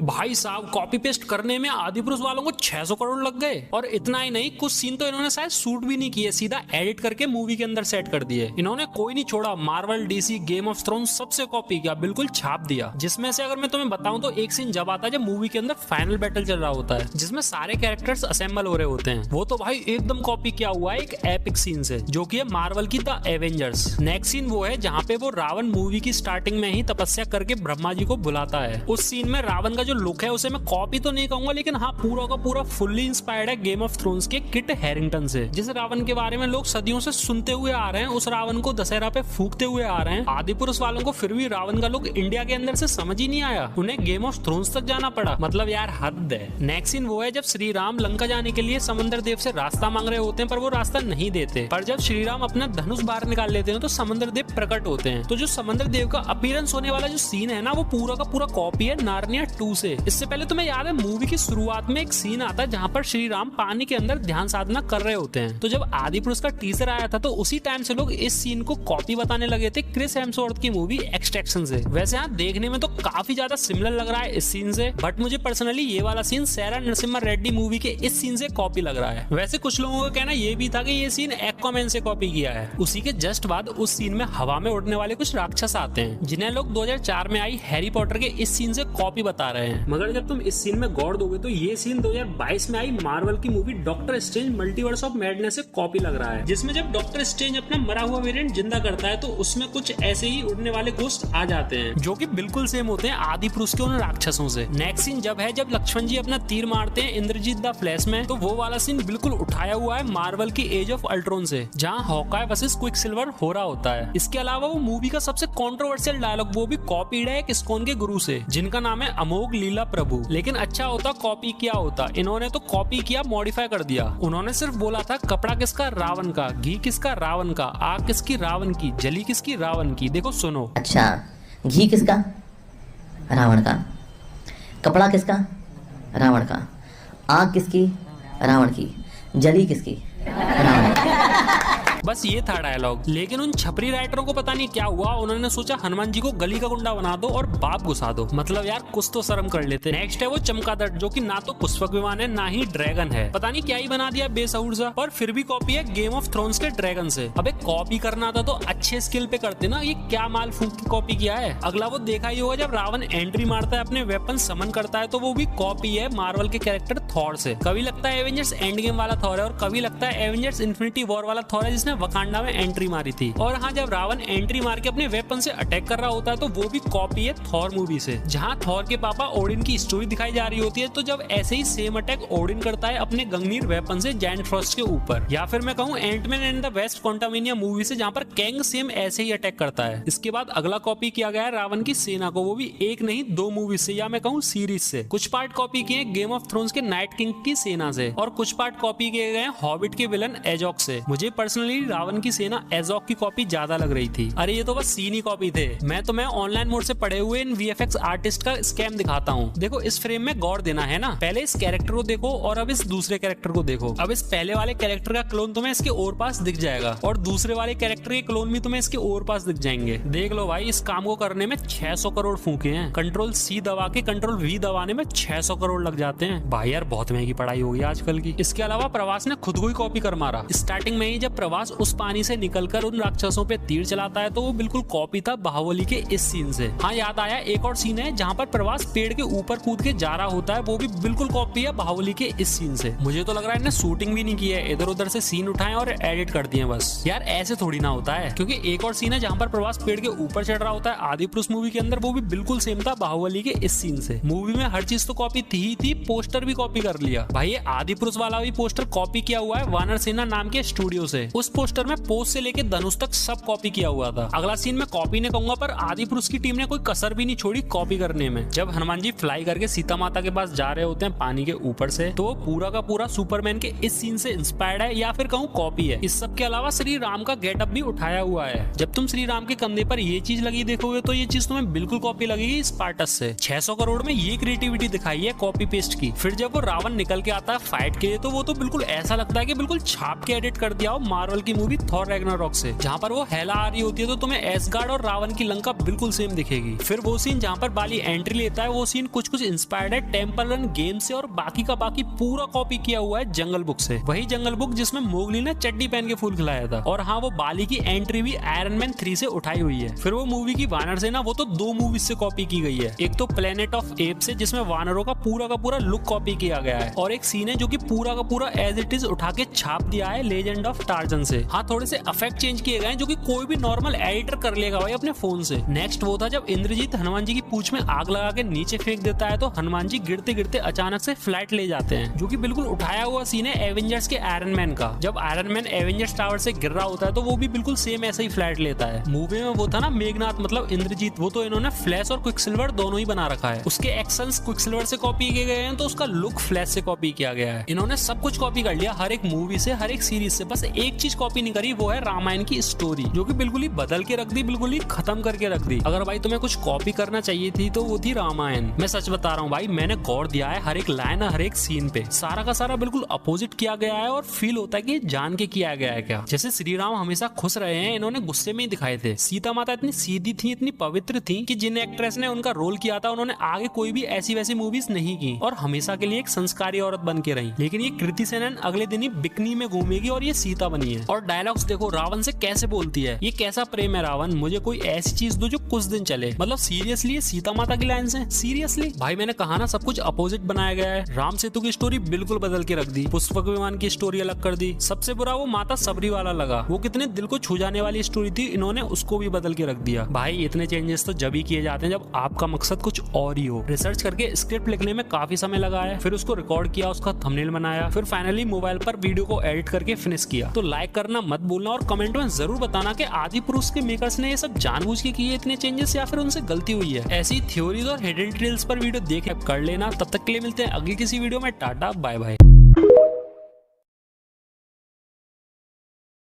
भाई साहब copy paste करने में आदिपुरुष वालों को 600 करोड़ लग गए। और इतना ही नहीं, कुछ सीन तो इन्होंने शायद शूट भी नहीं किए, सीधा एडिट करके मूवी के अंदर सेट कर दिए। इन्होंने कोई नहीं छोड़ा, Marvel, DC, game of thrones सबसे कॉपी किया, बिल्कुल छाप दिया। जिसमें से अगर मैं तुम्हें बताऊं तो एक सीन जब आता है जब मूवी के अंदर फाइनल बैटल चल रहा होता है, जिसमें सारे कैरेक्टर्स असेंबल हो रहे होते हैं, वो तो भाई एकदम कॉपी किया हुआ है एक एपिक सीन से, जो कि है मार्वल की द एवेंजर्स। नेक्स्ट सीन वो है जहाँ पे वो रावण मूवी की स्टार्टिंग में ही तपस्या करके ब्रह्मा जी को बुलाता है। उस सीन में रावण का जो लुक है उसे मैं कॉपी तो नहीं कहूंगा, लेकिन हाँ पूरा का पूरा फुल्ली इंस्पायर्ड है गेम ऑफ थ्रोन्स के किट हैरिंगटन से। जिस रावण के बारे में लोग सदियों से सुनते हुए आ रहे हैं, उस रावण को दशहरा पे फूकते हुए आ रहे हैं। आदिपुरुष वालों को फिर भी रावण का लुक इंडिया के अंदर से समझ ही नहीं आया, उन्हें गेम ऑफ थ्रोन्स तक जाना पड़ा। मतलब यार हद है। नेक्स्ट सीन वो है जब श्री राम लंका जाने के लिए समंदर देव से रास्ता मांग रहे होते हैं, पर वो रास्ता नहीं देते। पर जब श्री राम अपना धनुष बाहर निकाल लेते हैं तो समंदर देव प्रकट होते हैं। तो जो समंदर देव का अपीयरेंस होने वाला जो सीन है ना, वो पूरा का पूरा कॉपी है नार्निया 2 से। इससे पहले तुम्हें याद है मूवी की शुरुआत में एक सीन आता है जहाँ पर श्री राम पानी के अंदर ध्यान साधना कर रहे होते हैं। तो जब आदिपुरुष का टीजर आया था तो उसी टाइम से लोग इस सीन को कॉपी बताने लगे थे क्रिस हेम्सवर्थ की मूवी एक्सट्रैक्शन से। वैसे यहाँ देखने में तो काफी ज्यादा सिमिलर लग रहा है इस सीन से, बट मुझे पर्सनली ये वाला सीन सैरा नरसिम्हा रेड्डी मूवी के इस सीन से कॉपी लग रहा है। वैसे कुछ लोगों का कहना ये भी था कि ये सीन एक्वामैन से कॉपी किया है। उसी के जस्ट बाद उस सीन में हवा में उड़ने वाले कुछ राक्षस आते हैं, जिन्हें लोग 2004 में आई हैरी पॉटर के इस सीन से कॉपी बता रहे हैं। मगर जब तुम इस सीन में गौर दोगे तो ये सीन 2022 में आई मार्वल की movie doctor strange multiverse of madness से कॉपी लग रहा है, जिसमें जब डॉक्टर स्ट्रेंज अपना मरा हुआ वेरिएंट जिंदा करता है तो उसमें कुछ ऐसे ही उड़ने वाले घोस्ट आ जाते हैं, जो कि बिल्कुल सेम होते हैं आदिपुरुष के उन राक्षसों से। नेक्स्ट सीन जब है जब लक्ष्मण जी अपना तीर मारते हैं इंद्रजीत द फ्लैश में, तो वो वाला सीन बिल्कुल उठाया हुआ है मार्वल की एज ऑफ अल्ट्रॉन से, जहाँ हॉकाय वर्सेस क्विकसिल्वर हो रहा होता है। इसके अलावा वो मूवी का सबसे कंट्रोवर्शियल डायलॉग वो भी कॉपीड है एक इस्कॉन के गुरु से, जिनका नाम है अमोघ लीला प्रभु। लेकिन अच्छा होता कॉपी किया होता, इन्होंने तो कॉपी किया, मॉडिफाई कर दिया। उन्होंने सिर्फ बोला था कपड़ा किसका रावण का, घी किसका रावण का, आग किसकी रावण की, जली किसकी रावण की। देखो सुनो। अच्छा, घी किसका रावण का, कपड़ा किसका रावण का, आग किसकी रावण की, जली किसकी रावण की। बस ये था डायलॉग। लेकिन उन छपरी राइटरों को पता नहीं क्या हुआ, उन्होंने सोचा हनुमान जी को गली का गुंडा बना दो और बाप घुसा दो। मतलब यार कुछ तो शर्म कर लेते। नेक्स्ट है वो चमगादड़, जो कि ना तो पुष्पक विमान है ना ही ड्रैगन है, पता नहीं क्या ही बना दिया बेसहुर सा, पर फिर भी कॉपी है गेम ऑफ थ्रोन्स के ड्रैगन से। अबे कॉपी करना था तो अच्छे स्किल पे करते ना, ये क्या माल फूंक के कॉपी किया है। अगला वो देखा ही होगा जब रावण एंट्री मारता है, अपने वेपन समन करता है, तो वो भी कॉपी है मार्वल के कैरेक्टर थॉर से। कभी लगता है एवेंजर्स एंड गेम वाला थॉर है और कभी लगता है एवेंजर्स इन्फिनिटी वॉर वाला थॉर है जिसने वकांडा में एंट्री मारी थी। और हाँ, जब रावण एंट्री मार के अपने वेपन से अटैक कर रहा होता है तो वो भी कॉपी है थॉर मूवी से, जहाँ थॉर के पापा ओडिन की स्टोरी दिखाई जा रही होती है। तो जब ऐसे ही सेम अटैक ओडिन करता है अपने गंगनीर वेपन से जायंट फ्रॉस्ट के ऊपर, या फिर मैं कहूँ Ant Man and the Wasp Quantumania movie से, जहाँ पर कैंग सेम ऐसे ही अटैक करता है। इसके बाद अगला कॉपी किया गया है रावण की सेना को, वो भी एक नहीं 2 मूवी से, या मैं कहूँ सीरीज से। कुछ पार्ट कॉपी किए गेम ऑफ थ्रोन्स के नाइट किंग की सेना से, और कुछ पार्ट कॉपी किए गए हॉबिट के विलन एजॉक से। मुझे पर्सनली रावण की सेना एजॉक की कॉपी ज्यादा लग रही थी। अरे ये तो बस सीन ही कॉपी थे। मैं ऑनलाइन मोड से पढ़े हुए इन वीएफएक्स आर्टिस्ट का स्कैम दिखाता हूँ। देखो इस फ्रेम में गौर देना है ना, पहले इस कैरेक्टर को देखो और अब इस दूसरे कैरेक्टर को देखो। अब इस पहले वाले कैरेक्टर का क्लोन तुम्हें इसके और पास दिख जाएगा और दूसरे वाले कैरेक्टर के क्लोन भी तुम्हें इसके और पास दिख जाएंगे। देख लो भाई, इस काम को करने में 600 करोड़ फूके हैं। कंट्रोल C दबा के कंट्रोल V दबाने में 600 करोड़ लग जाते हैं। भाई यार बहुत महंगी पढ़ाई होगी आजकल की। इसके अलावा प्रवास ने खुद को ही कॉपी कर मारा। स्टार्टिंग में ही जब प्रवास उस पानी से निकलकर उन राक्षसों पे तीर चलाता है तो वो बिल्कुल कॉपी था बाहुबली के इस सीन से। हाँ याद आया, एक और सीन है जहाँ पर प्रवास पेड़ के ऊपर कूद के जा रहा होता है, वो भी बिल्कुल कॉपी है बाहुबली के इस सीन से। मुझे तो लग रहा है इन्हें शूटिंग भी नहीं की है, इधर उधर से सीन उठाए और एडिट कर दिए बस। यार ऐसे थोड़ी ना होता है, क्योंकि एक और सीन है जहाँ पर प्रवास पेड़ के ऊपर चढ़ रहा होता है आदिपुरुष मूवी के अंदर, वो भी बिल्कुल सेम था बाहुबली के इस सीन से। मूवी में हर चीज तो कॉपी थी ही थी, पोस्टर भी कॉपी कर लिया। भाई ये आदिपुरुष वाला भी पोस्टर कॉपी किया हुआ है वानर सेना नाम के स्टूडियो से। उस पोस्टर में पोस्ट से लेके धनुष तक सब कॉपी किया हुआ था। अगला सीन में कॉपी नहीं कहूंगा, पर आदिपुरुष की टीम ने कोई कसर भी नहीं छोड़ी कॉपी करने में। जब हनुमान जी फ्लाई करके सीता माता के पास जा रहे होते हैं पानी के ऊपर से, तो वो पूरा का पूरा सुपरमैन के इस सीन से इंस्पायर्ड है, या फिर कहूँ कॉपी है। इस सब के अलावा श्री राम का गेटअप भी उठाया हुआ है। जब तुम श्री राम के कंधे पर ये चीज लगी देखोगे तो ये चीज तुम्हें बिल्कुल कॉपी लगेगी स्पार्टस से। 600 करोड़ में ये क्रिएटिविटी दिखाई है कॉपी पेस्ट की। फिर जब वो रावण निकल के आता है फाइट के लिए, तो वो तो बिल्कुल ऐसा लगता है कि बिल्कुल छाप के एडिट कर दिया हो मार्वल की की मूवी थॉर रैग्नारॉक से, जहाँ पर वो हेला आ रही होती है तो तुम्हें एसगार्ड और रावण की लंका बिल्कुल सेम दिखेगी। फिर वो सीन जहाँ पर बाली एंट्री लेता है, वो सीन कुछ इंस्पायर्ड है टेम्पल रन गेम से और बाकी का बाकी पूरा कॉपी किया हुआ है जंगल बुक से। वही जंगल बुक जिसमें मोगली ने चड्डी पहन के फूल खिलाया था। और हाँ, वो बाली की एंट्री भी आयरन मैन 3 से उठाई हुई है। फिर वो मूवी की वानर सेना, वो तो 2 मूवीज से कॉपी की गई है। एक तो प्लेनेट ऑफ एप से, जिसमें वानरों का पूरा लुक कॉपी किया गया है, और एक सीन है जो कि पूरा का पूरा एज इट इज उठा के छाप दिया है लेजेंड ऑफ टार्जन से। हाँ, थोड़े से इफेक्ट चेंज किए गए हैं जो कि कोई भी नॉर्मल एडिटर कर लेगा भाई अपने फोन से। नेक्स्ट वो था जब इंद्रजीत हनुमान जी की पूंछ में आग लगा के नीचे फेंक देता है तो हनुमान जी गिरते गिरते अचानक से फ्लाइट ले जाते हैं, जो कि बिल्कुल उठाया हुआ सीन है एवेंजर्स के आयरन मैन का। जब आयरन मैन एवेंजर्स टावर से गिर रहा होता है तो वो भी बिल्कुल सेम ऐसे ही फ्लाइट लेता है। मूवी में वो था ना मेघनाथ मतलब इंद्रजीत, वो तो इन्होंने फ्लैश और क्विकसिल्वर दोनों ही बना रखा है। उसके एक्शंस क्विकसिल्वर से कॉपी किए गए हैं तो उसका लुक फ्लैश से कॉपी किया गया है। इन्होंने सब कुछ कॉपी कर लिया, हर एक मूवी से, हर एक सीरीज से। बस एक चीज कॉपी नहीं करी, वो है रामायण की स्टोरी, जो कि बिल्कुल ही बदल के रख दी, बिल्कुल ही खत्म करके रख दी। अगर भाई तुम्हें कुछ कॉपी करना चाहिए थी तो वो थी रामायण। मैं सच बता रहा हूँ भाई, मैंने गौर दिया है हर एक लाइन, हर एक सीन पे। सारा का सारा बिल्कुल अपोजिट किया गया है और फील होता है कि जान के किया गया है क्या। जैसे श्री राम हमेशा खुश रहे हैं, इन्होंने गुस्से में ही दिखाए थे। सीता माता इतनी सीधी थी, इतनी पवित्र थी कि जिन एक्ट्रेस ने उनका रोल किया था उन्होंने आगे कोई भी ऐसी वैसी मूवीज नहीं की और हमेशा के लिए एक संस्कारी औरत बन के रही। लेकिन ये कृति सेनन अगले दिन ही बिकनी में घूमेगी और ये सीता बनी है। और डायलॉग्स देखो रावण से कैसे बोलती है, ये कैसा प्रेम है रावण, मुझे कोई ऐसी चीज दो जो कुछ दिन चले। मतलब सीरियसली ये सीता माता की लाइन है, सीरियसली भाई। मैंने कहा ना, सब कुछ अपोजिट बनाया गया है। राम सेतु की स्टोरी बिल्कुल बदल के रख दी, पुष्पक विमान की स्टोरी अलग कर दी। सबसे बुरा वो माता सबरी वाला लगा, वो कितने दिल को छू जाने वाली स्टोरी थी, इन्होंने उसको भी बदल के रख दिया। भाई इतने चेंजेस तो जब ही किए जाते हैं जब आपका मकसद कुछ और ही हो। रिसर्च करके स्क्रिप्ट लिखने में काफी समय लगा है, फिर उसको रिकॉर्ड किया, उसका थंबनेल बनाया, फिर फाइनली मोबाइल पर वीडियो को एडिट करके फिनिश किया। तो लाइक करना मत भूलना और कमेंट में जरूर बताना कि आदिपुरुष के मेकर्स ने ये सब जानबूझ के किए इतने चेंजेस या फिर उनसे गलती हुई है। ऐसी थ्योरीज और हिडन डिटेल्स पर वीडियो देख कर लेना। तब तक के लिए मिलते हैं अगली किसी वीडियो में। Ta ta bye bye.